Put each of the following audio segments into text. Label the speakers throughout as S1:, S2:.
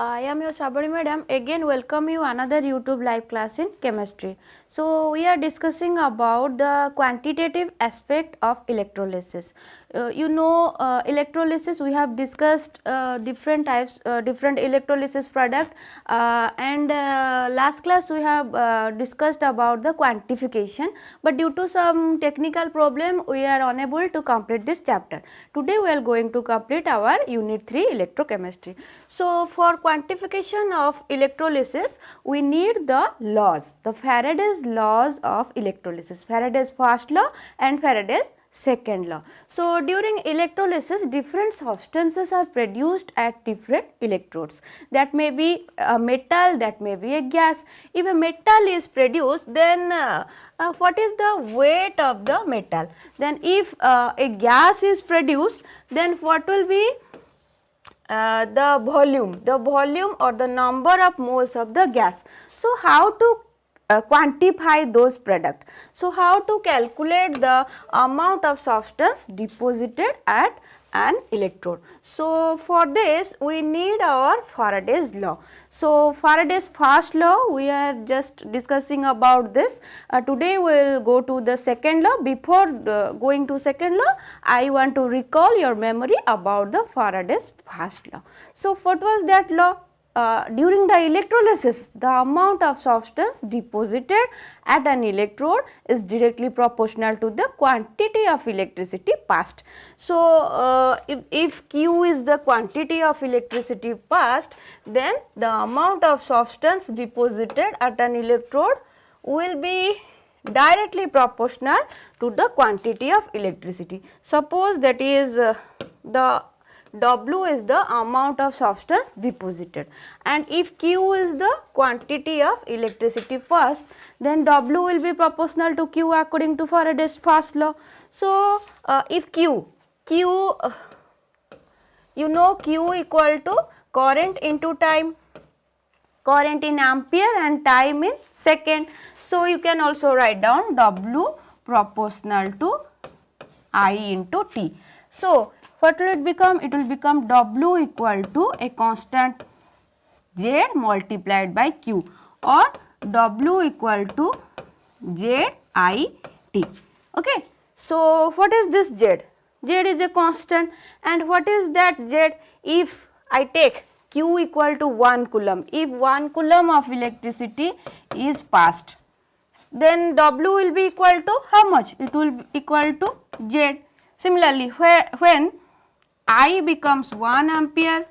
S1: I am your SRABANI madam. Again welcome you another YouTube live class in chemistry. So we are discussing about the quantitative aspect of electrolysis. Electrolysis we have discussed different types, different electrolysis product and last class we have discussed about the quantification, but due to some technical problem we are unable to complete this chapter. Today we are going to complete our unit 3 electrochemistry. So for quantification of electrolysis we need the laws, the Faraday's laws of electrolysis, Faraday's first law and Faraday's second law. So during electrolysis different substances are produced at different electrodes, that may be a metal, that may be a gas. If a metal is produced, then what is the weight of the metal? Then if a gas is produced, then what will be the volume or the number of moles of the gas. So how to quantify those products? So how to calculate the amount of substance deposited at an electrode? So for this we need our Faraday's law. So Faraday's first law we are just discussing about this. Today we will go to the second law. Before going to second law, I want to recall your memory about the Faraday's first law. So what was that law? During the electrolysis, the amount of substance deposited at an electrode is directly proportional to the quantity of electricity passed. So if Q is the quantity of electricity passed, then the amount of substance deposited at an electrode will be directly proportional to the quantity of electricity. Suppose that is the W is the amount of substance deposited, and if Q is the quantity of electricity passed, then W will be proportional to Q according to Faraday's first law. So if Q you know Q equal to current into time, current in ampere and time in second. So you can also write down W proportional to I into T. So what will it become? It will become W equal to a constant Z multiplied by Q, or W equal to Z I T. Okay. So what is this Z? Z is a constant, and what is that Z? If I take Q equal to 1 coulomb, if 1 coulomb of electricity is passed, then W will be equal to how much? It will be equal to Z. Similarly, when I becomes 1 ampere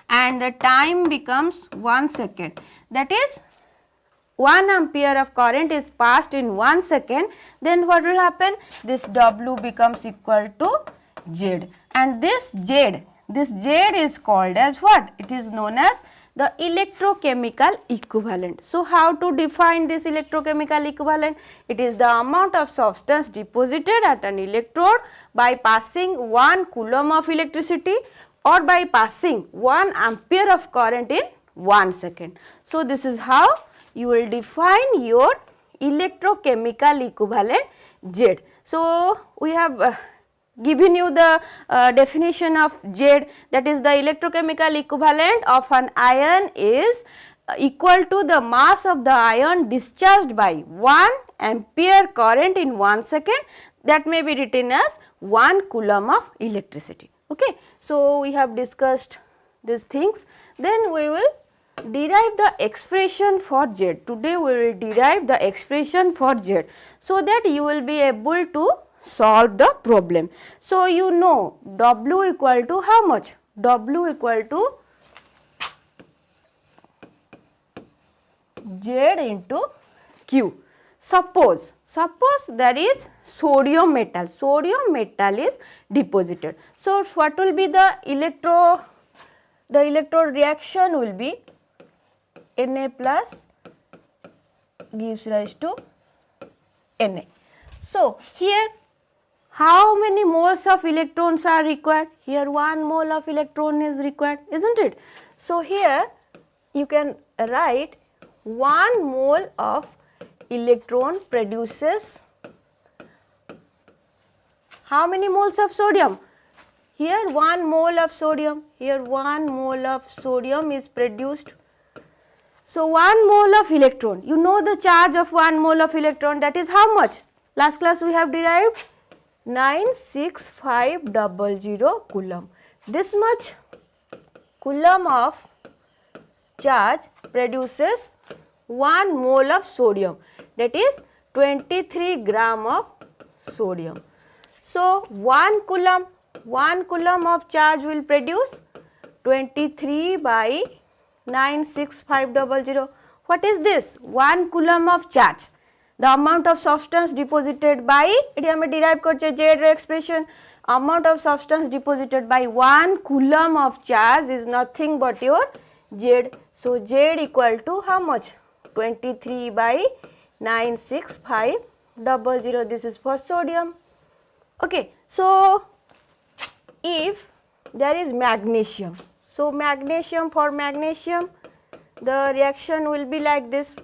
S1: and the time becomes 1 second, that is 1 ampere of current is passed in 1 second, then what will happen? This W becomes equal to Z, and this Z is called as what? It is known as the electrochemical equivalent. So how to define this electrochemical equivalent? It is the amount of substance deposited at an electrode by passing 1 coulomb of electricity or by passing 1 ampere of current in 1 second. So this is how you will define your electrochemical equivalent Z. So we have given you the definition of Z, that is the electrochemical equivalent of an ion is equal to the mass of the ion discharged by 1 ampere current in 1 second, that may be written as 1 coulomb of electricity. Okay. So we have discussed these things. Then we will derive the expression for Z. Today we will derive the expression for Z, so that you will be able to solve the problem. So you know W equal to how much? W equal to Z into Q. Suppose there is sodium metal is deposited. So what will be the electrode reaction will be Na plus gives rise to Na. So here how many moles of electrons are required? Here 1 mole of electron is required, isn't it? So here you can write 1 mole of electron produces how many moles of sodium? here 1 mole of sodium, here 1 mole of sodium is produced. So 1 mole of electron, you know the charge of 1 mole of electron, that is how much? Last class we have derived 96500 coulomb. This much coulomb of charge produces 1 mole of sodium, that is 23 gram of sodium. So 1 coulomb of charge will produce 23 by 96500. What is this? 1 coulomb of charge. The amount of substance deposited by, it we derive korche Z ର expression, amount of substance deposited by 1 coulomb of charge is nothing but your Z. So Z equal to how much? 23 by 96500. This is for sodium. Okay, so if there is magnesium, so magnesium, for magnesium the reaction will be like this.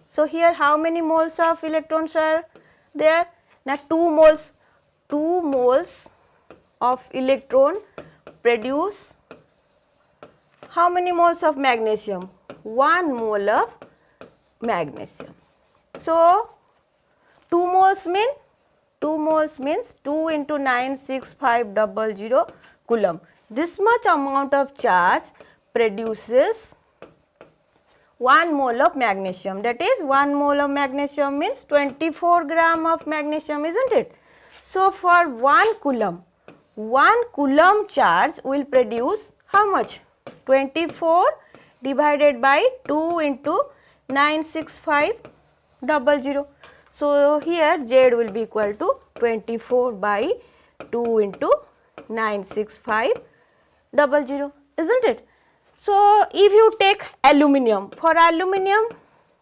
S1: So here how many moles of electrons are there? Now 2 moles. 2 moles of electron produce how many moles of magnesium? 1 mole of magnesium. So 2 moles means 2 into 96500 coulomb. This much amount of charge produces 1 mole of magnesium, that is 1 mole of magnesium means 24 gram of magnesium, isn't it? So for 1 coulomb charge will produce how much? 24 divided by 2 into 96500. So here Z will be equal to 24 by 2 into 96500, isn't it? So if you take aluminium, for aluminium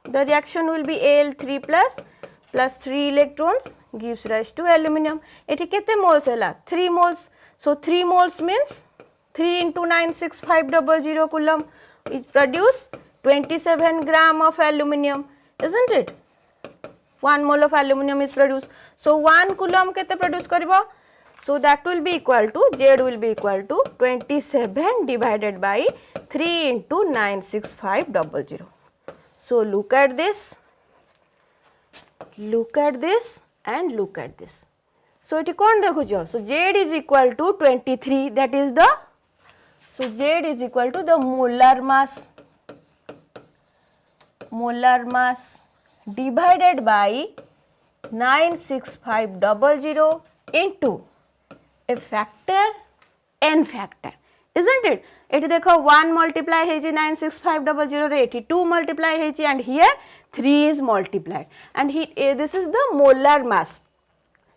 S1: the reaction will be Al3 plus 3 electrons gives rise to aluminium. Eti kete moles hela? 3 moles. So 3 moles means 3 into 96500 coulomb is produce 27 gram of aluminium, isn't it? 1 mole of aluminium is produced. So 1 coulomb kete produce karibo? So that will be equal to, Z will be equal to 27 divided by 3 into 96500. So look at this and look at this. So it kon dekhucho. So Z is equal to 23, that is the, so Z is equal to the molar mass divided by 96500 into a factor, n factor, isn't it? Eti dekho 1 multiply heji 96500 re, eti 2 multiply heji, and here 3 is multiplied, and this is the molar mass.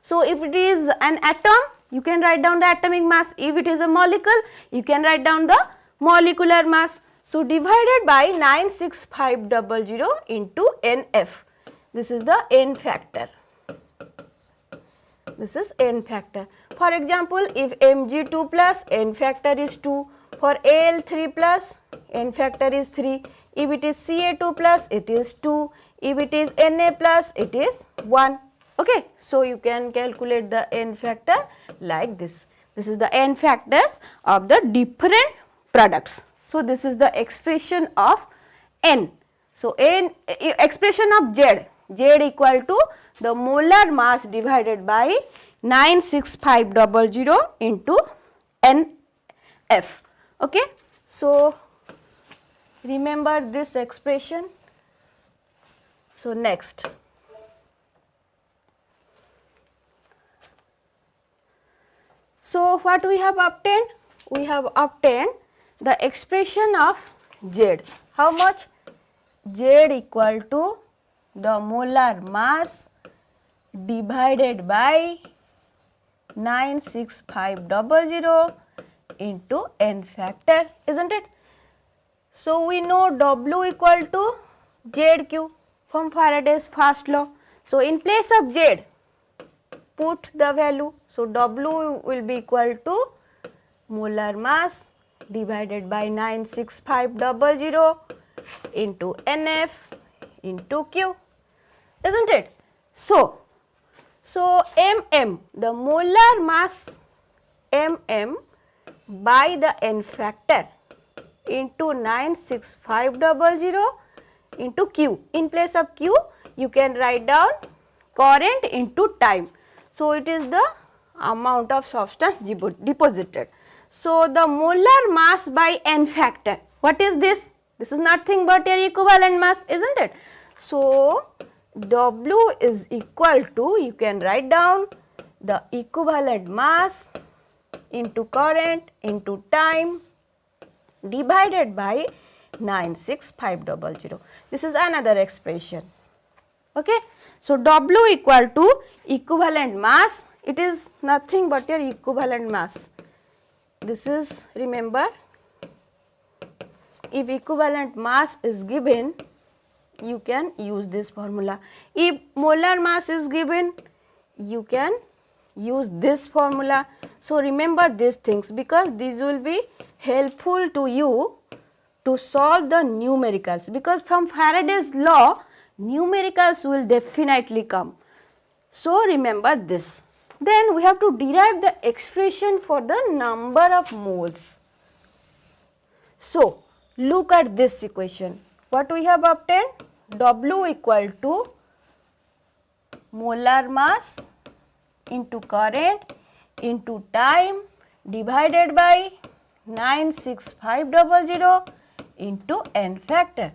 S1: So if it is an atom, you can write down the atomic mass. If it is a molecule, you can write down the molecular mass. So divided by 96500 into NF. This is the n factor. This is n factor. For example, if Mg2 plus, n factor is 2. For Al3 plus, n factor is 3. If it is Ca2 plus, it is 2. If it is Na plus, it is 1. Okay, so you can calculate the n factor like this. This is the n factors of the different products. So this is the expression of n. So n expression of Z equal to the molar mass divided by 96500 into NF. Okay, so remember this expression. So next, so what we have obtained? We have obtained the expression of Z. How much? Z equal to the molar mass divided by 96500 into n factor, isn't it? So we know W equal to ZQ from Faraday's first law. So in place of Z, put the value. So W will be equal to molar mass divided by 96500 into NF into Q, isn't it? So MM, the molar mass mm by the n factor into 96500 into Q. In place of Q, you can write down current into time. So, it is the amount of substance deposited. So, the molar mass by n factor, what is this? This is nothing but your equivalent mass, isn't it? So, W is equal to, you can write down the equivalent mass into current into time divided by 96500. This is another expression. Okay. So, W equal to equivalent mass, it is nothing but your equivalent mass. This is, remember, if equivalent mass is given, you can use this formula. If molar mass is given, you can use this formula. So, remember these things because these will be helpful to you to solve the numericals, because from Faraday's law numericals will definitely come. So, remember this. Then we have to derive the expression for the number of moles. So, look at this equation. What we have obtained? W equal to molar mass into current into time divided by 96500 into n factor.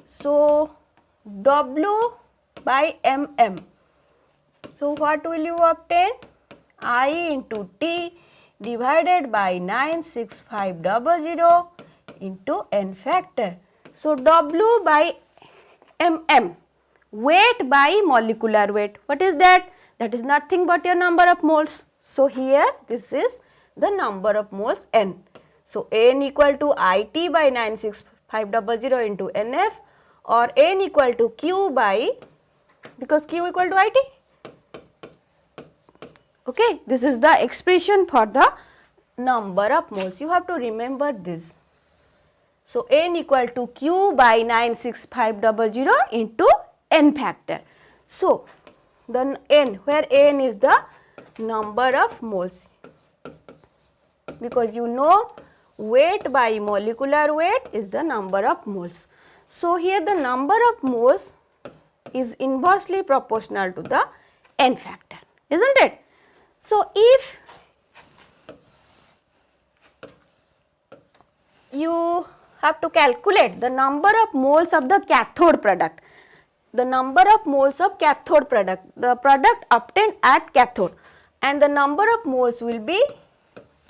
S1: So, W by mm. So, what will you obtain? I into T divided by 96500 into n factor. So, W by mm, weight by molecular weight. What is that? That is nothing but your number of moles. So, here this is the number of moles n. So, n equal to IT by 96500 into NF, or n equal to Q by, because Q equal to IT. Okay, this is the expression for the number of moles. You have to remember this. So, n equal to Q by 96500 into n factor. So, the n, where n is the number of moles, because you know weight by molecular weight is the number of moles. So, here the number of moles is inversely proportional to the n factor, isn't it? So, if you have to calculate the number of moles of the cathode product, the number of moles of cathode product, the product obtained at cathode, and the number of moles will be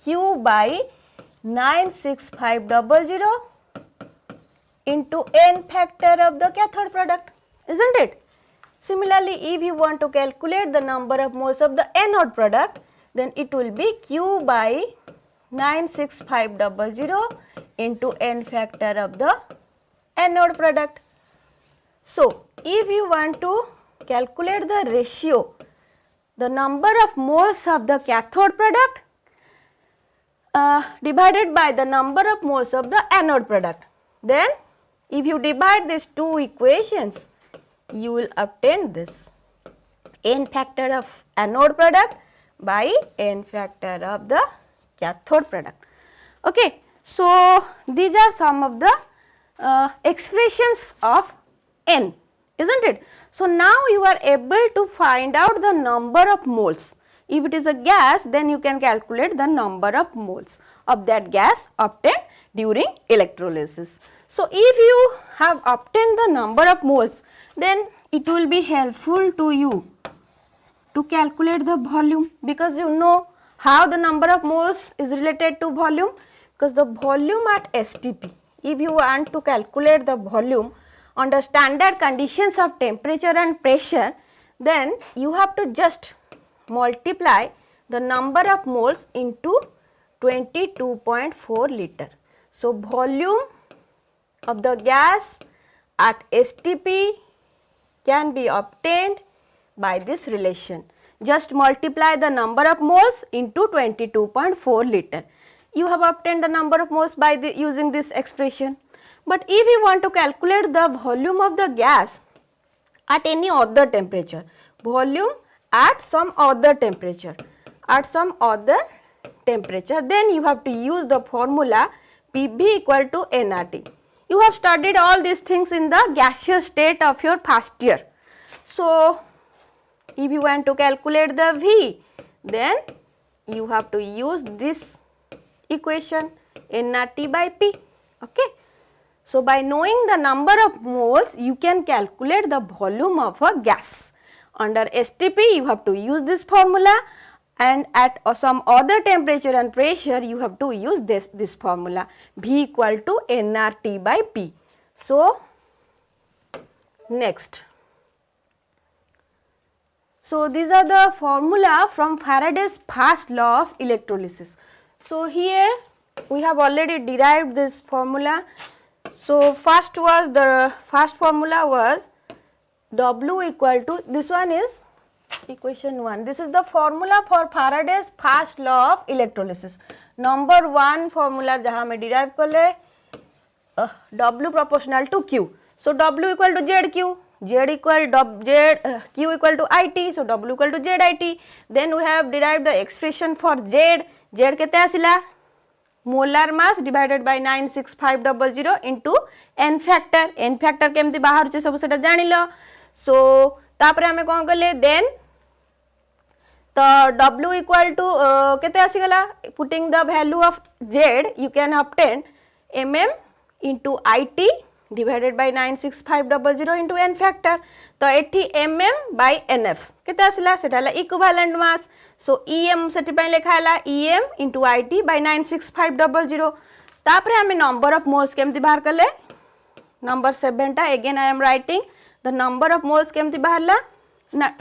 S1: Q by 96500 into n factor of the cathode product, isn't it? Similarly, if you want to calculate the number of moles of the anode product, then it will be Q by 96500 into n factor of the anode product. So, if you want to calculate the ratio, the number of moles of the cathode product divided by the number of moles of the anode product, then if you divide these two equations, you will obtain this n factor of anode product by n factor of the cathode product. Okay. So, these are some of the expressions of n, isn't it? So, now you are able to find out the number of moles. If it is a gas, then you can calculate the number of moles of that gas obtained during electrolysis. So, if you have obtained the number of moles, then it will be helpful to you to calculate the volume, because you know how the number of moles is related to volume, because the volume at STP, if you want to calculate the volume under standard conditions of temperature and pressure, then you have to just multiply the number of moles into 22.4 liter. So, volume of the gas at STP can be obtained by this relation. Just multiply the number of moles into 22.4 liter. You have obtained the number of moles by using this expression. But if you want to calculate the volume of the gas at any other temperature, volume at some other temperature, at some other temperature, then you have to use the formula PV equal to nRT. You have studied all these things in the gaseous state of your first year. So, if you want to calculate the V, then you have to use this equation nRT by P. Okay. So, by knowing the number of moles, you can calculate the volume of a gas. Under STP, you have to use this formula, and at some other temperature and pressure, you have to use this formula V equal to nRT by P. So, next. So, these are the formula from Faraday's first law of electrolysis. So, here we have already derived this formula. So, first formula was W equal to, this one is equation 1. This is the formula for Faraday's first law of electrolysis. Number 1 formula jaha hame derive kale W proportional to Q. So, W equal to ZQ, Q equal to IT, so W equal to ZIT. Then we have derived the expression for Z kete asila? Molar mass divided by 96500 into n factor kemti bahar che sabu seta janilo. So, tapare ame kon kale, then the W equal to kete asigala, putting the value of Z, you can obtain mm into IT divided by 96500 into n factor. तो एठी mm by nf केते आसिला सेटा हला equivalent mass. सो em सेठी पय लेखा हला em into it by 96500. तापरे हमें नंबर ऑफ मोल्स केमति बाहर कले, नंबर 7 टा again I am writing the number of moles केमति बाहरला ना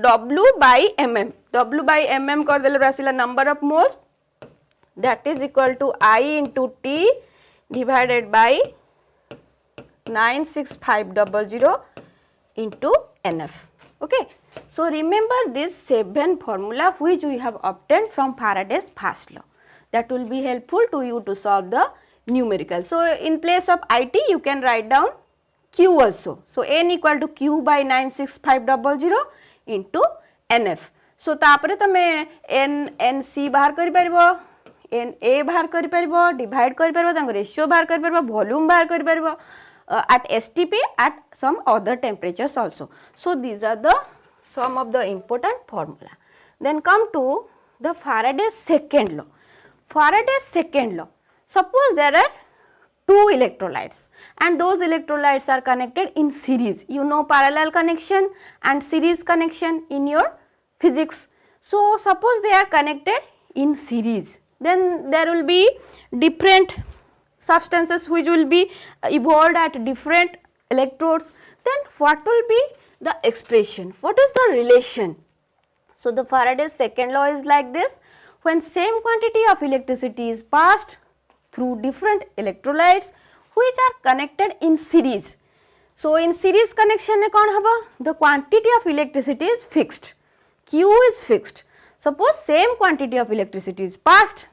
S1: w by mm कर देले आसिला number of moles, that is equal to I into T divided by 96500 into NF. Okay. So, remember this 7 formula which we have obtained from Faraday's first law. That will be helpful to you to solve the numerical. So, in place of IT you can write down Q also. So, N equal to Q by 96500 into NF. So, तापरे तमे NC बाहर करि परिबो, NA बाहर करि परिबो, divide करि परिबो, तांको ratio बाहर करि परिबो, वॉल्यूम बाहर करि परिबो at STP at some other temperatures also. So, these are the some of the important formula. Then come to the Faraday's second law. Faraday's second law. Suppose there are 2 electrolytes and those electrolytes are connected in series. You know parallel connection and series connection in your physics. So, suppose they are connected in series, then there will be different substances which will be evolved at different electrodes. Then what will be the expression? What is the relation? So, the Faraday's second law is like this: when same quantity of electricity is passed through different electrolytes which are connected in series. So, in series connection ne kon haba? The quantity of electricity is fixed, Q is fixed. Suppose same quantity of electricity is passed,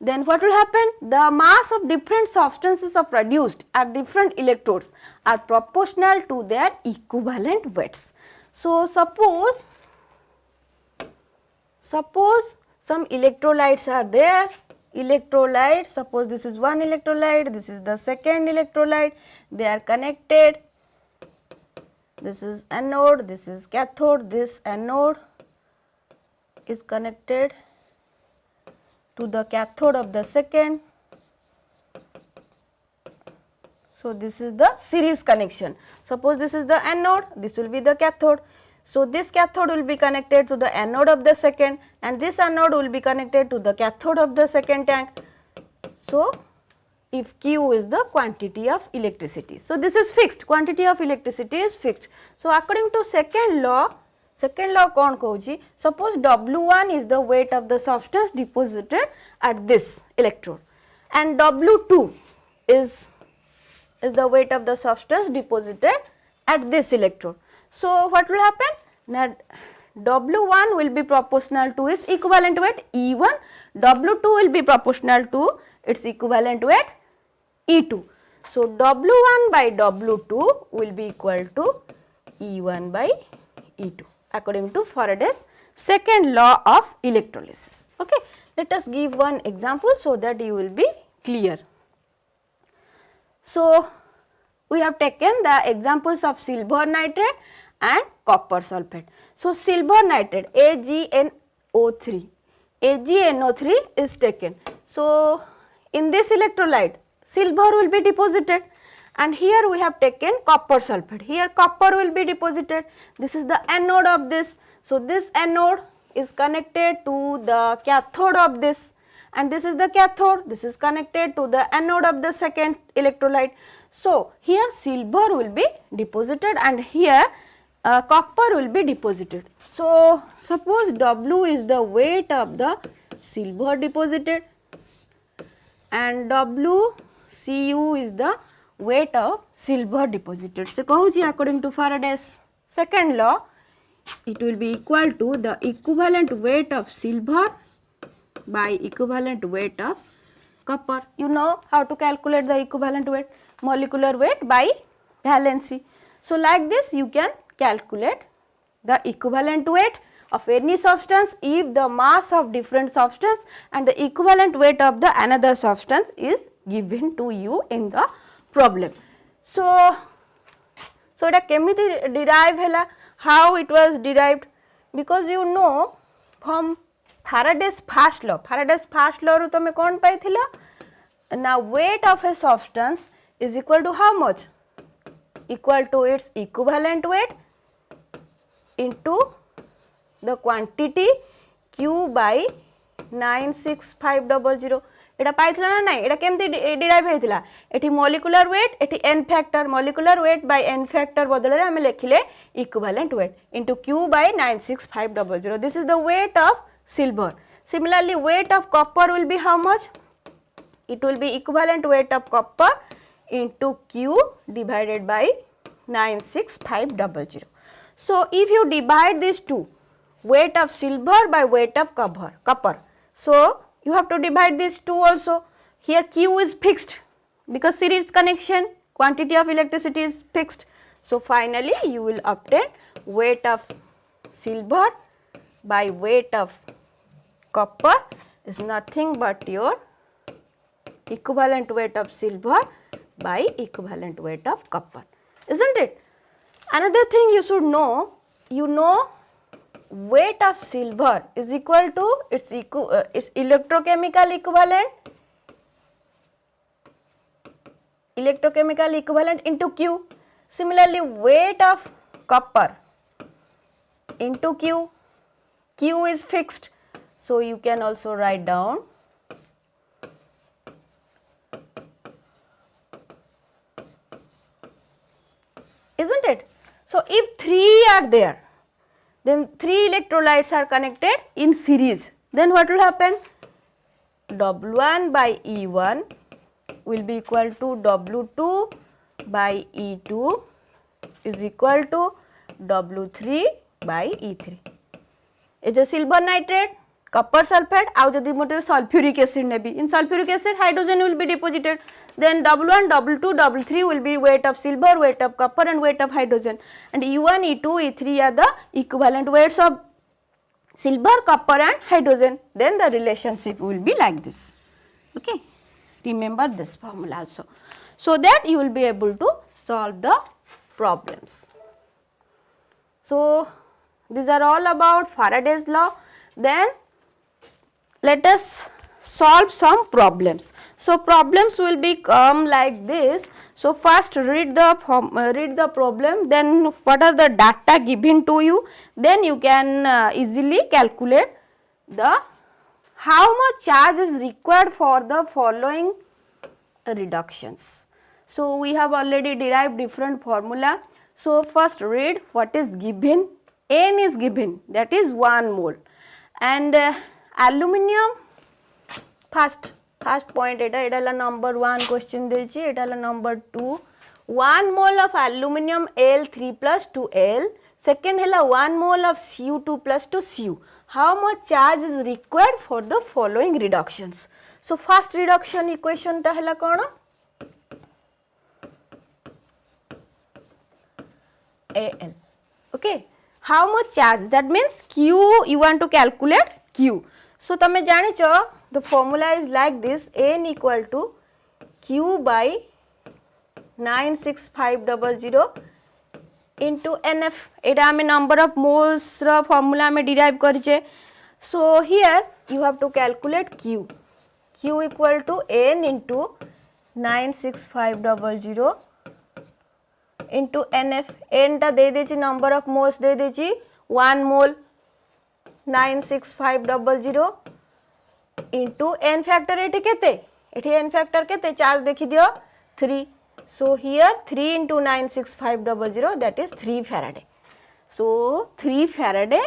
S1: then what will happen? The mass of different substances are produced at different electrodes are proportional to their equivalent weights. So, suppose some electrolytes are there, electrolytes, suppose this is one electrolyte, this is the second electrolyte, they are connected, this is anode, this is cathode, this anode is connected to the cathode of the second. So, this is the series connection. Suppose this is the anode, this will be the cathode. So, this cathode will be connected to the anode of the second and this anode will be connected to the cathode of the second tank. So, if Q is the quantity of electricity. So, this is fixed, quantity of electricity is fixed. So, according to second law कौन कहूची? Suppose W1 is the weight of the substance deposited at this electrode and W2 is the weight of the substance deposited at this electrode. So, what will happen? Now, W1 will be proportional to its equivalent weight E1, W2 will be proportional to its equivalent weight E2. So, W1 by W2 will be equal to E1 by E2. According to Faraday's second law of electrolysis. Okay. Let us give one example so that you will be clear. So, we have taken the examples of silver nitrate and copper sulphate. So, silver nitrate AgNO3, AgNO3 is taken. So, in this electrolyte silver will be deposited, and here we have taken copper sulphate, here copper will be deposited. This is the anode of this. So, this anode is connected to the cathode of this, and this is the cathode, this is connected to the anode of the second electrolyte. So, here silver will be deposited and here copper will be deposited. So, suppose W is the weight of the silver deposited and WCU is the weight of silver deposited. So, kahuchi according to Faraday's second law, it will be equal to the equivalent weight of silver by equivalent weight of copper. You know how to calculate the equivalent weight, molecular weight by valency. So, like this you can calculate the equivalent weight of any substance if the mass of different substance and the equivalent weight of the another substance is given to you in the problem. So, এটা কেমিতি derive hela, how it was derived, because you know from Faraday's first law, Faraday's first law ru tame kon paithila, now weight of a substance is equal to how much, equal to its equivalent weight into the quantity Q by 96500. এটা পাইছিলা না নাই, এটা কেমতি derive হইছিলা, এটি molecular weight, এটি n factor, molecular weight by n factor বদলে আমি লিখিলে equivalent weight into Q by 96500. This is the weight of silver. Similarly, weight of copper will be how much? It will be equivalent weight of copper into Q divided by 96500. So, if you divide these two, weight of silver by weight of copper, so you have to divide these two also. Here Q is fixed because series connection, quantity of electricity is fixed. So, finally you will obtain weight of silver by weight of copper is nothing but your equivalent weight of silver by equivalent weight of copper, isn't it? Another thing you should know, you know weight of silver is equal to its electrochemical equivalent into Q. Similarly, weight of copper into Q, Q is fixed, so you can also write down isn't it? So, if 3 are there, then 3 electrolytes are connected in series, then what will happen? W1 by E1 will be equal to W2 by E2 is equal to W3 by E3. It is silver nitrate, copper sulphate, आउ जदि मोटे sulfuric acid navy, in sulfuric acid hydrogen will be deposited, then W1, W2, W3 will be weight of silver, weight of copper and weight of hydrogen, and E1, E2, E3 are the equivalent weights of silver, copper and hydrogen. Then the relationship will be like this. Okay, remember this formula also, so that you will be able to solve the problems. So, these are all about Faraday's law. Then let us solve some problems. So, problems will become like this. So, first read the problem, then what are the data given to you, then you can easily calculate the how much charge is required for the following reductions. So, we have already derived different formula. So, first read what is given. N is given, that is 1 mole, and aluminium first point eta la number 1 question dechi, eta la number 2, 1 mole of aluminium Al3 plus 2L, second hela 1 mole of Cu2 plus 2Cu. How much charge is required for the following reductions? So, first reduction equation ta hela kono? Al. Okay. How much charge? That means Q, you want to calculate Q. So तमे जानी चो the formula is like this, N equal to Q by 96500 into NF. एटा हमें number of moles रा formula में derive करिचे. So here you have to calculate Q. Q equal to N into 96500 into NF. N टा दे देची number of moles दे देची 1 mole 96500 into N factor एटी केते? एटी N factor केते? चार्ज देखी दियो 3. So here 3 into 96500, that is 3 Faraday. So 3 Faraday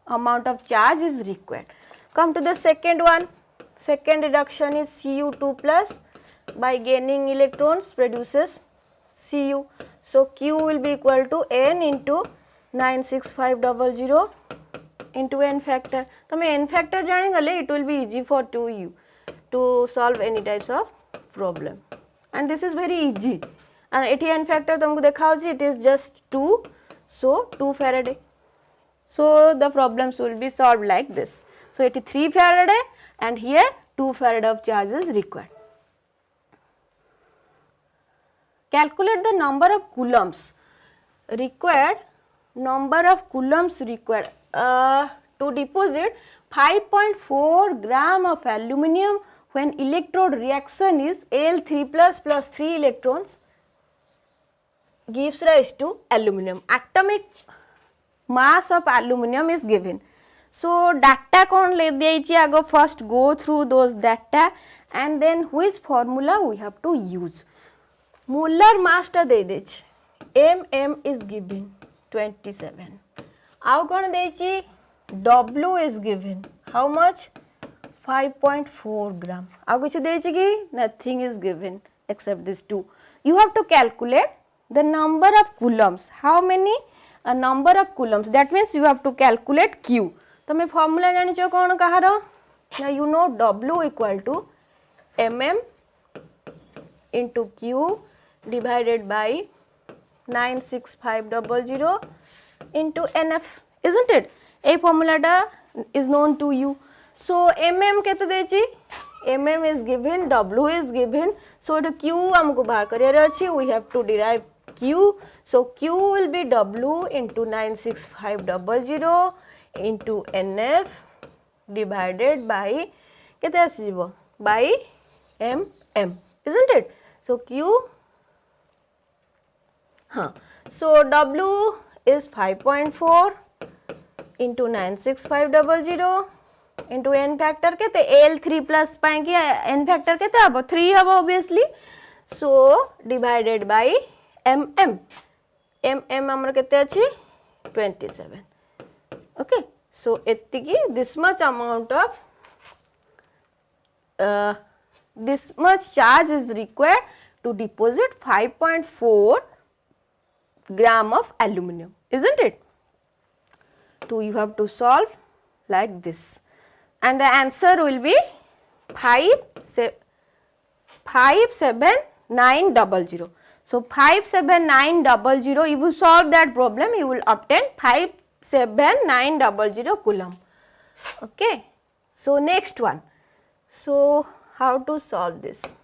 S1: amount of charge is required. Come to the second one. Second reduction is Cu2 plus by gaining electrons produces Cu. So Q will be equal to N into 96500 into N factor. तो मैं N factor जाने गले, it will be easy for you to solve any types of problem. And this is very easy. And eighty N factor तुमको देखा होगी, it is just 2. So 2 Faraday. So the problems will be solved like this. So it is 3 Faraday and here 2 Faraday of charge is required. Calculate the number of coulombs required. Number of coulombs required to deposit 5.4 gram of aluminum when electrode reaction is Al3 plus 3 electrons gives rise to aluminum. Atomic mass of aluminum is given. So data kon le diye ago, first go through those data and then which formula we have to use. Molar mass ta de dechi, mm is given 27. How kon dechi? W is given. How much? 5.4 gram. How kuch dechi ki? Nothing is given except this 2. You have to calculate the number of coulombs. How many? A number of coulombs. That means you have to calculate Q. तो मैं formula जानी चाहिए कौन कहारो? Now you know W equal to mm into Q divided by 96500 into NF, isn't it? A formula da is known to you. So mm केते देची? mm is given, W is given. So the Q हमको बाहर career अछि. We have to derive Q. So Q will be W into 96500 into NF divided by केते आसीबो? By mm, isn't it? So Q, so W is 5.4 into 96500 into N factor केते? L3 plus पाएंगे N factor केते आबो? 3 आबो obviously. So divided by mm. हमर केते अछि? 27. Okay. So एतिकी this much amount of this much charge is required to deposit 5.4 gram of aluminum, isn't it? So you have to solve like this and the answer will be 57900. So 57900, if you solve that problem you will obtain 57900 coulomb. Okay. So next one. So how to solve this?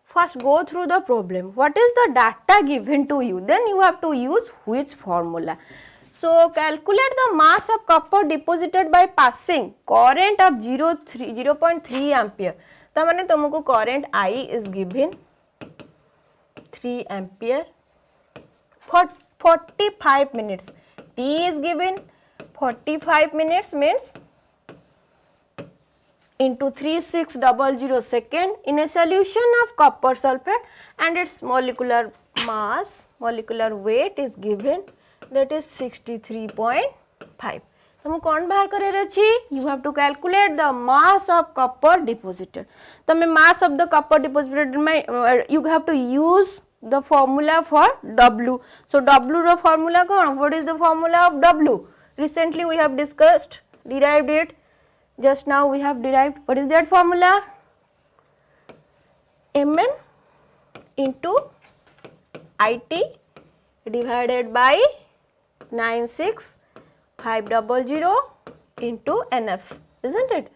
S1: First go through the problem. What is the data given to you? Then you have to use which formula. So calculate the mass of copper deposited by passing current of 0.3 ampere. तो माने तुमको current I is given 3 ampere for 45 minutes. T is given 45 minutes means into 3600 second in a solution of copper sulfate and its molecular mass, molecular weight is given, that is 63.5. तुमको कौन बाहर करे अछि? You have to calculate the mass of copper deposited. तमे mass of the copper deposited में you have to use the formula for W. So W row formula कौन? What is the formula of W? Recently we have discussed, derived it. Just now we have derived. What is that formula? Mn into IT divided by 96500 into NF, isn't it?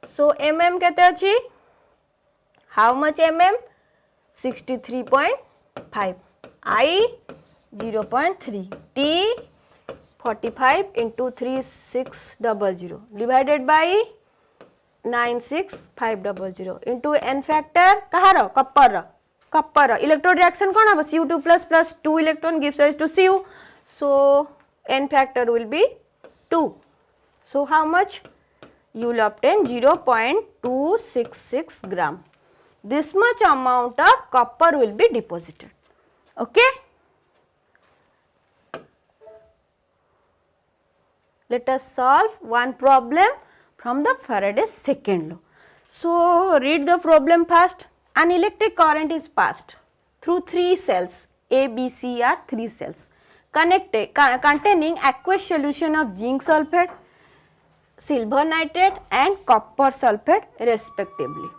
S1: So mm kete achi? How much mm? 63.5. I 0.3. T 45 into 3600 divided by 96500 into n factor kahar copper. Electrode reaction kon haba Cu2 plus 2 electron gives rise to Cu. So n factor will be 2. So how much? You will obtain 0.266 gram. This much amount of copper will be deposited. Okay. Let us solve one problem from the Faraday's second law. So read the problem first. An electric current is passed through 3 cells. A, B, C are 3 cells containing aqueous solution of zinc sulphate, silver nitrate and copper sulphate respectively.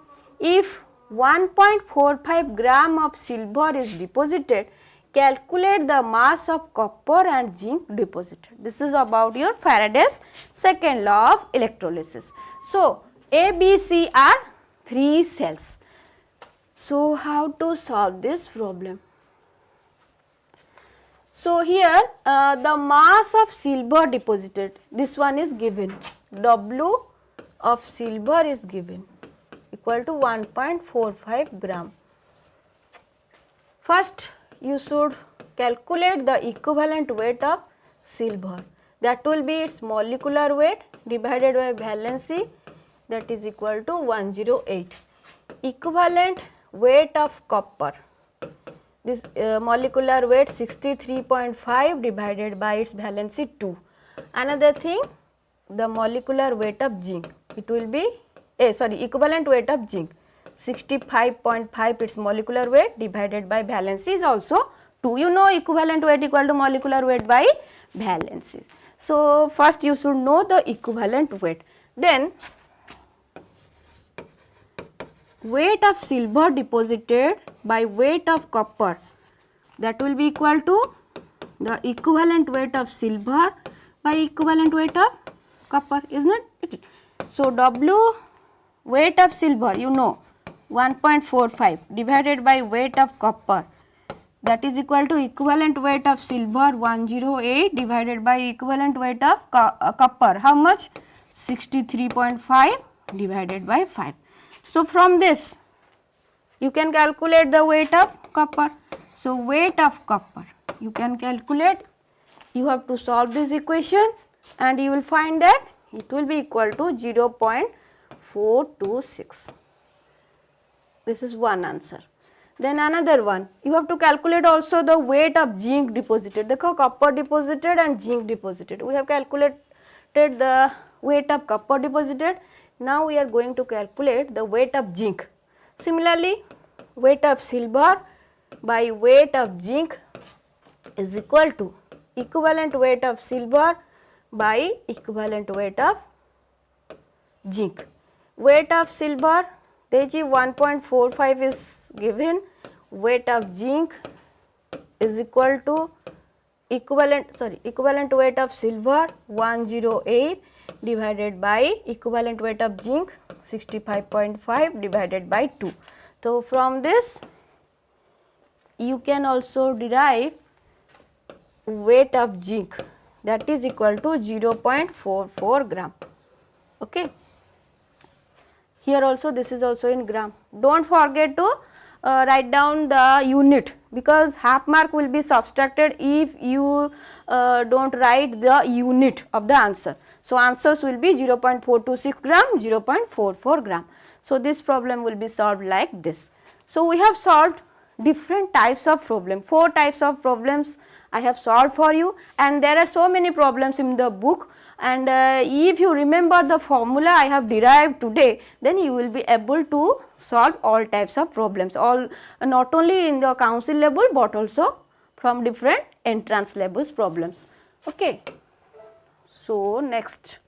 S1: If 1.45 gram of silver is deposited, calculate the mass of copper and zinc deposited. This is about your Faraday's second law of electrolysis. So, A, B, C are 3 cells. So, how to solve this problem? So, here the mass of silver deposited, this one is given, W of silver is given equal to 1.45 gram. First, you should calculate the equivalent weight of silver, that will be its molecular weight divided by valency, that is equal to 108. Equivalent weight of copper, this molecular weight 63.5 divided by its valency 2. Another thing, the molecular weight of zinc, it will be equivalent weight of zinc 65.5 its molecular weight divided by valency is also 2. You know equivalent weight equal to molecular weight by valency. So first you should know the equivalent weight. Then weight of silver deposited by weight of copper, that will be equal to the equivalent weight of silver by equivalent weight of copper, isn't it? So W weight of silver, you know 1.45 divided by weight of copper, that is equal to equivalent weight of silver 108 divided by equivalent weight of copper, how much? 63.5 divided by 5. So from this you can calculate the weight of copper. So weight of copper you can calculate, you have to solve this equation and you will find that it will be equal to 0.426. This is one answer. Then another one, you have to calculate also the weight of zinc deposited. Dekho copper deposited and zinc deposited. We have calculated the weight of copper deposited. Now we are going to calculate the weight of zinc. Similarly, weight of silver by weight of zinc is equal to equivalent weight of silver by equivalent weight of zinc. Weight of silver, 1.45 is given, weight of zinc is equal to equivalent weight of silver 108 divided by equivalent weight of zinc 65.5 divided by 2. So from this you can also derive weight of zinc, that is equal to 0.44 gram. Okay. Here also this is also in gram. Don't forget to write down the unit, because half mark will be subtracted if you don't write the unit of the answer. So answers will be 0.426 gram, 0.44 gram. So this problem will be solved like this. So we have solved different types of problem, 4 types of problems I have solved for you, and there are so many problems in the book, and if you remember the formula I have derived today, then you will be able to solve all types of problems, all not only in the council level but also from different entrance levels problems. Okay. So next.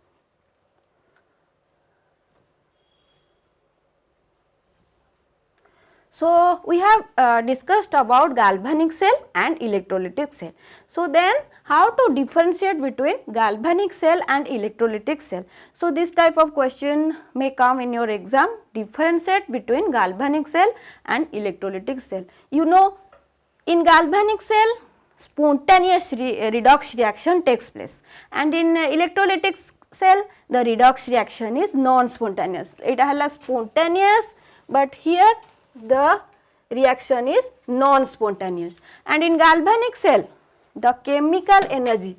S1: So, we have discussed about galvanic cell and electrolytic cell. So, then how to differentiate between galvanic cell and electrolytic cell. So, this type of question may come in your exam, differentiate between galvanic cell and electrolytic cell. You know, in galvanic cell spontaneous redox reaction takes place, and in electrolytic cell the redox reaction is non-spontaneous. It is spontaneous, but here the reaction is non-spontaneous. And in galvanic cell the chemical energy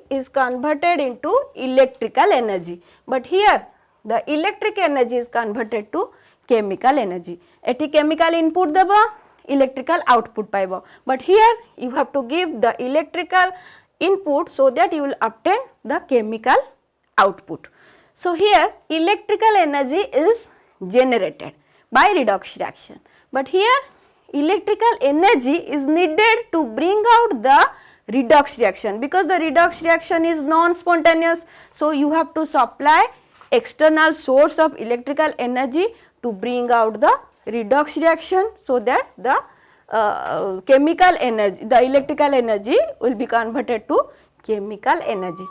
S1: is converted into electrical energy, but here the electric energy is converted to chemical energy. Eti chemical input deba, electrical output paibo, but here you have to give the electrical input so that you will obtain the chemical output. So, here electrical energy is generated by redox reaction, but here electrical energy is needed to bring out the redox reaction, because the redox reaction is non-spontaneous. So, you have to supply external source of electrical energy to bring out the redox reaction, so that the chemical energy, the electrical energy will be converted to chemical energy.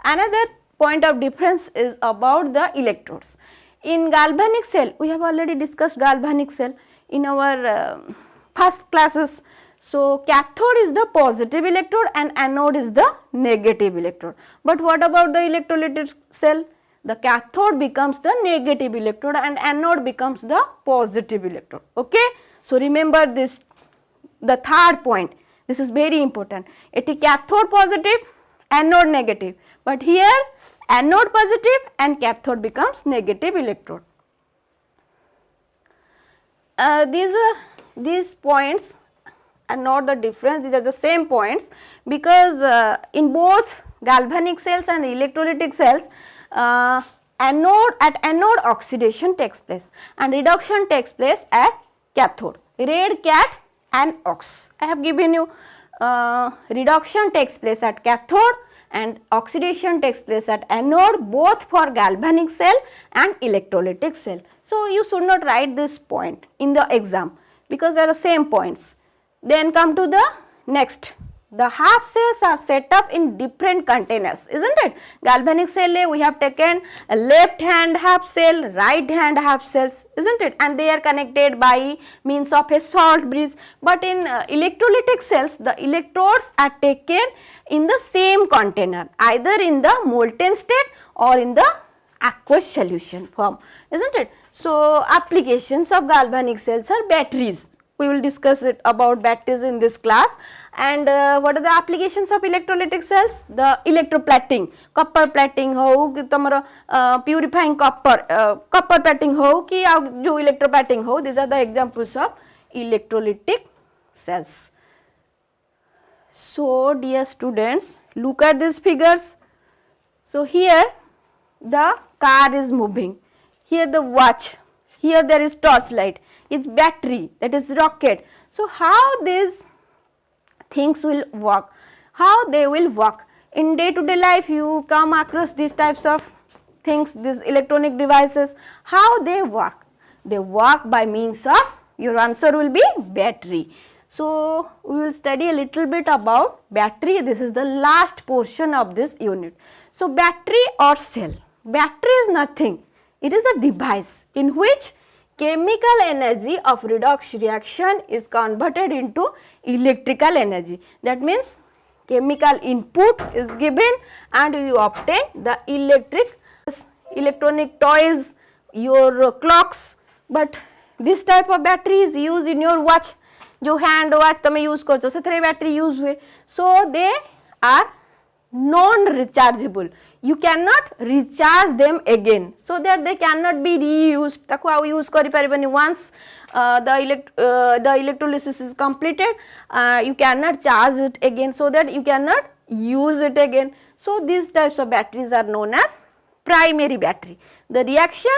S1: Another point of difference is about the electrodes. In galvanic cell, we have already discussed galvanic cell in our first classes. So, cathode is the positive electrode and anode is the negative electrode. But what about the electrolytic cell? The cathode becomes the negative electrode and anode becomes the positive electrode. Okay? So, remember this, the third point, this is very important. It is cathode positive, anode negative, but here anode positive and cathode becomes negative electrode. These points are not the difference, these are the same points, because in both galvanic cells and electrolytic cells anode oxidation takes place and reduction takes place at cathode, red cat and ox. I have given you reduction takes place at cathode and oxidation takes place at anode, both for galvanic cell and electrolytic cell. So, you should not write this point in the exam, because they are the same points. Then come to the next. The half cells are set up in different containers, isn't it? Galvanic cell we have taken a left hand half cell, right hand half cells, isn't it? And they are connected by means of a salt bridge. But in electrolytic cells, the electrodes are taken in the same container, either in the molten state or in the aqueous solution form, isn't it? So, applications of galvanic cells are batteries. We will discuss it about batteries in this class. And what are the applications of electrolytic cells? The electroplating, copper plating ho ki tamara purifying copper plating ho ki jo electroplating ho, these are the examples of electrolytic cells. So, dear students, look at these figures. So, here the car is moving, here the watch, here there is torchlight, it's battery, that is rocket. So, how these things will work, how they will work? In day to day life you come across these types of things, these electronic devices, how they work? They work by means of, your answer will be battery. So, we will study a little bit about battery. This is the last portion of this unit. So, battery or cell, battery is nothing, it is a device in which chemical energy of redox reaction is converted into electrical energy. That means, chemical input is given and you obtain the electronic toys, your clocks, but this type of battery is used in your watch. जो hand watch तमे use करछो सेथरे battery use हुए. So, they are non-rechargeable. You cannot recharge them again, so that they cannot be reused. ताको आउ use करि परिबनी. Once the electrolysis is completed, you cannot charge it again, so that you cannot use it again. So, these types of batteries are known as primary battery. The reaction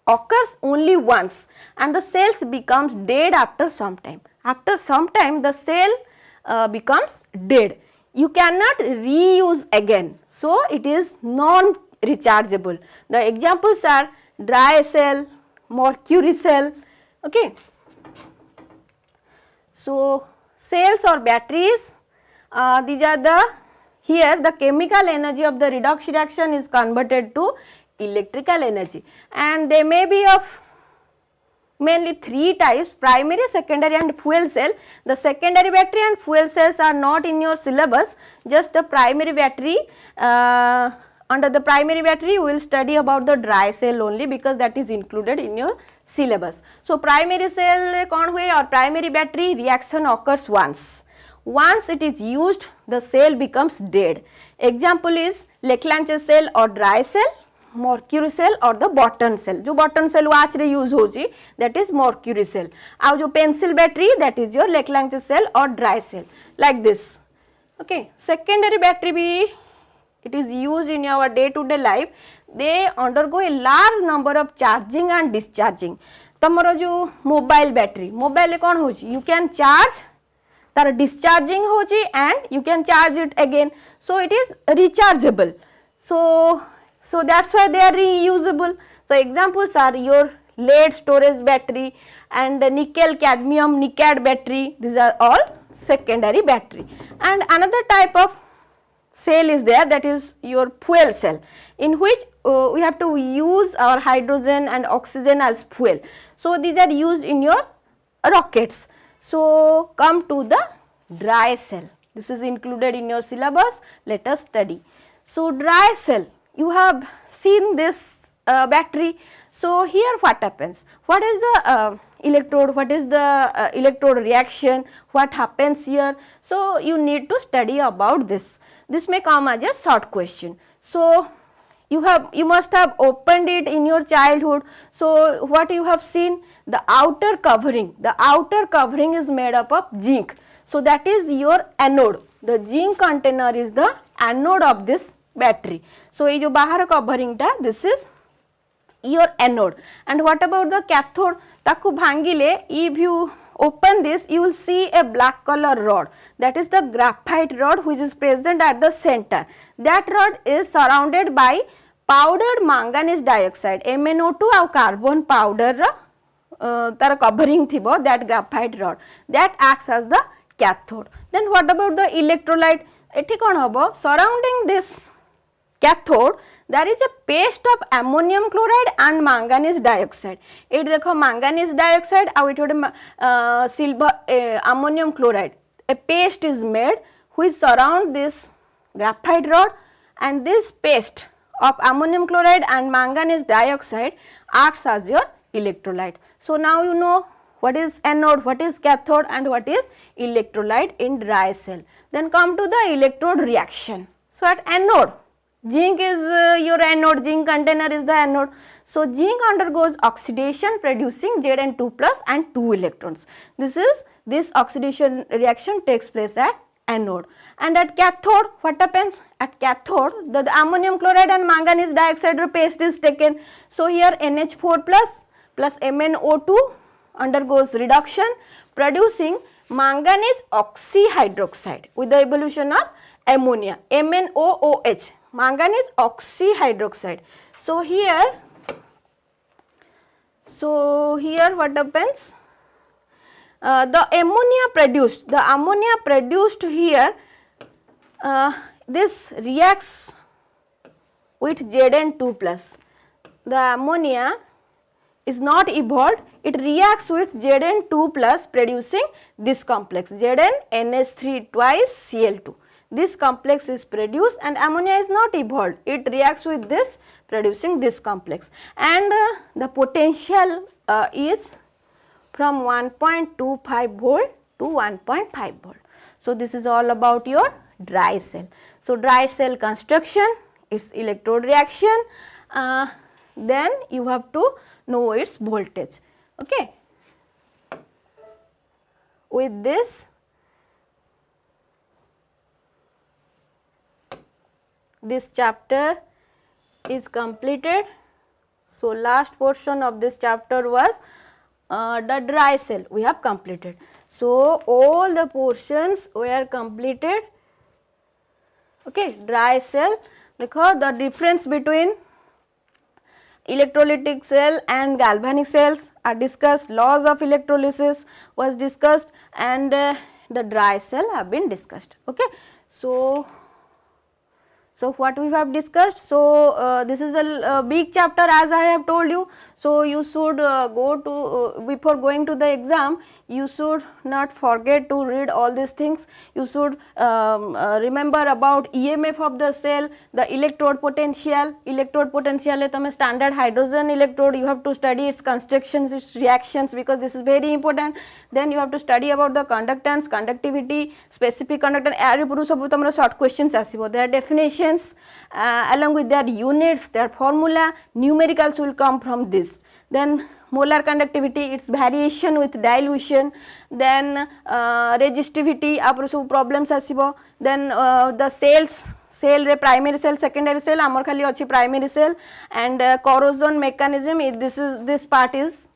S1: occurs only once and the cells becomes dead after some time. After some time the cell becomes dead. You cannot reuse again. So, it is non-rechargeable. The examples are dry cell, mercury cell. Okay. So cells or batteries, these are the, here the chemical energy of the redox reaction is converted to electrical energy, and they may be of mainly three types: primary, secondary and fuel cell. The secondary battery and fuel cells are not in your syllabus, just the primary battery. Under the primary battery we will study about the dry cell only, because that is included in your syllabus. So primary cell kon hue or primary battery reaction occurs once. Once it is used, the cell becomes dead. Example is Leclanche cell or dry cell, mercury cell or the button cell. जो button cell watch रे use होची, that is mercury cell. आउ जो pencil battery, that is your Leclanche cell or dry cell, like this. Okay. Secondary battery भी, it is used in our day to day life. They undergo a large number of charging and discharging. तमरो जो mobile battery, mobile कौन होची, you can charge, तार discharging होची and you can charge it again. So it is rechargeable. So that's why they are reusable. So examples are your lead storage battery and the nickel cadmium nicad battery. These are all secondary battery. And another type of cell is there, that is your fuel cell, in which we have to use our hydrogen and oxygen as fuel. So these are used in your rockets. So come to the dry cell. This is included in your syllabus. Let us study. So dry cell, you have seen this battery. So here what happens? What is the electrode? What is the electrode reaction? What happens here? So you need to study about this. This may come as a short question. So you must have opened it in your childhood. So what you have seen? The outer covering. The outer covering is made up of zinc. So that is your anode. The zinc container is the anode of this battery. So ये जो बाहर covering टा, this is your anode. And what about the cathode? ताकू भांगिले, if you open this, you will see a black color rod. That is the graphite rod which is present at the center. That rod is surrounded by powdered manganese dioxide, MnO2 और carbon powder तार covering थिबो, that graphite rod, that acts as the cathode. Then what about the electrolyte? एठी कोन हबो, surrounding this cathode there is a paste of ammonium chloride and manganese dioxide. It देखो manganese dioxide और it silver ammonium chloride. A paste is made which surround this graphite rod, and this paste of ammonium chloride and manganese dioxide acts as your electrolyte. So now you know what is anode, what is cathode and what is electrolyte in dry cell. Then come to the electrode reaction. So at anode, zinc is your anode, zinc container is the anode. So zinc undergoes oxidation producing Zn2 plus and 2 electrons. This oxidation reaction takes place at anode. And at cathode, what happens? At cathode, the ammonium chloride and manganese dioxide paste is taken. So here NH4 plus MnO2 undergoes reduction producing manganese oxyhydroxide with the evolution of ammonia, MnOOH, manganese oxyhydroxide. So here what happens? The ammonia produced here, this reacts with Zn2 plus. The ammonia is not evolved, it reacts with Zn2 plus producing this complex ZnNH3 twice Cl2. This complex is produced and ammonia is not evolved, it reacts with this producing this complex, and the potential is from 1.25 volt to 1.5 volt. So this is all about your dry cell. So dry cell construction, its electrode reaction, then you have to know its voltage. Okay. With this, this chapter is completed. So last portion of this chapter was the dry cell we have completed. So all the portions were completed. Okay, dry cell, because the difference between electrolytic cell and galvanic cells are discussed, laws of electrolysis was discussed, and the dry cell have been discussed. Okay. So what we have discussed, so this is a big chapter as I have told you. So you should go to before going to the exam, you should not forget to read all these things. You should remember about EMF of the cell, the electrode potential. Electrode potential is a standard hydrogen electrode, you have to study its constructions, its reactions, because this is very important. Then you have to study about the conductance, conductivity, specific conductance. Short questions asibo, their definitions along with their units, their formula, numericals will come from this. Then molar conductivity, its variation with dilution, then resistivity, apro sab problems asibo. Then the cells, cell re primary cell, secondary cell, amar khali achi primary cell, and corrosion mechanism, this part is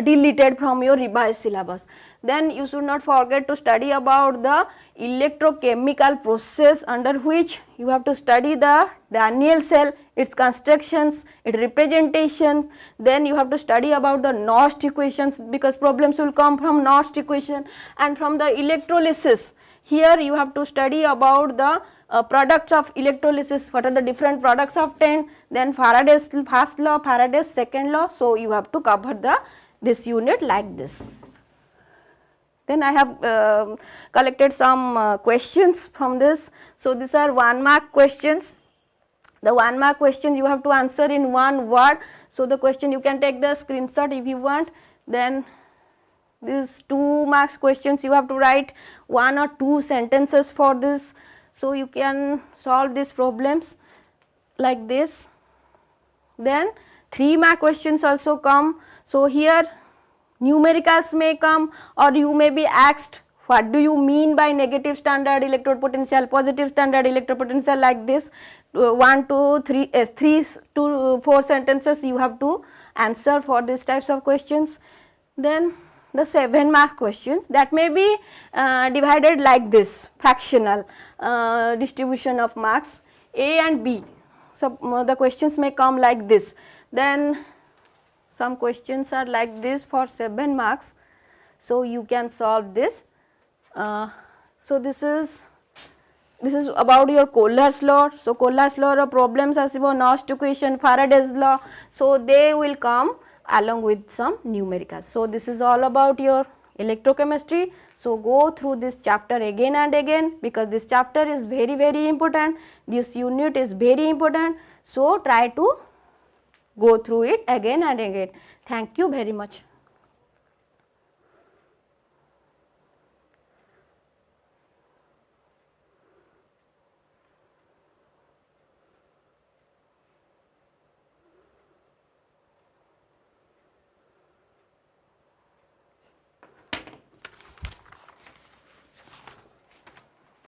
S1: deleted from your revised syllabus. Then you should not forget to study about the electrochemical process under which you have to study the Daniell cell, its constructions, its representations. Then you have to study about the Nernst equations, because problems will come from Nernst equation. And from the electrolysis, here you have to study about the products of electrolysis, what are the different products obtained, then Faraday's first law, Faraday's second law. So you have to cover this unit like this. Then I have collected some questions from this. So these are 1 mark questions. The 1 mark questions you have to answer in 1 word. So the question you can take the screenshot if you want. Then these 2 marks questions you have to write 1 or 2 sentences for this. So you can solve these problems like this. Then 3 mark questions also come. So here numericals may come, or you may be asked what do you mean by negative standard electrode potential, positive standard electrode potential, like this. 1, 2, 3, 3 to 4 sentences you have to answer for these types of questions. Then the 7 mark questions, that may be divided like this, fractional distribution of marks, A and B. So the questions may come like this. Then some questions are like this for 7 marks. So you can solve this. So this is about your Kohler's law. So Kohler's law or problems asibo Nernst equation, Faraday's law. So they will come along with some numericals. So this is all about your electrochemistry. So go through this chapter again and again, because this chapter is very, very important. This unit is very important. So try to go through it again and again. Thank you very much.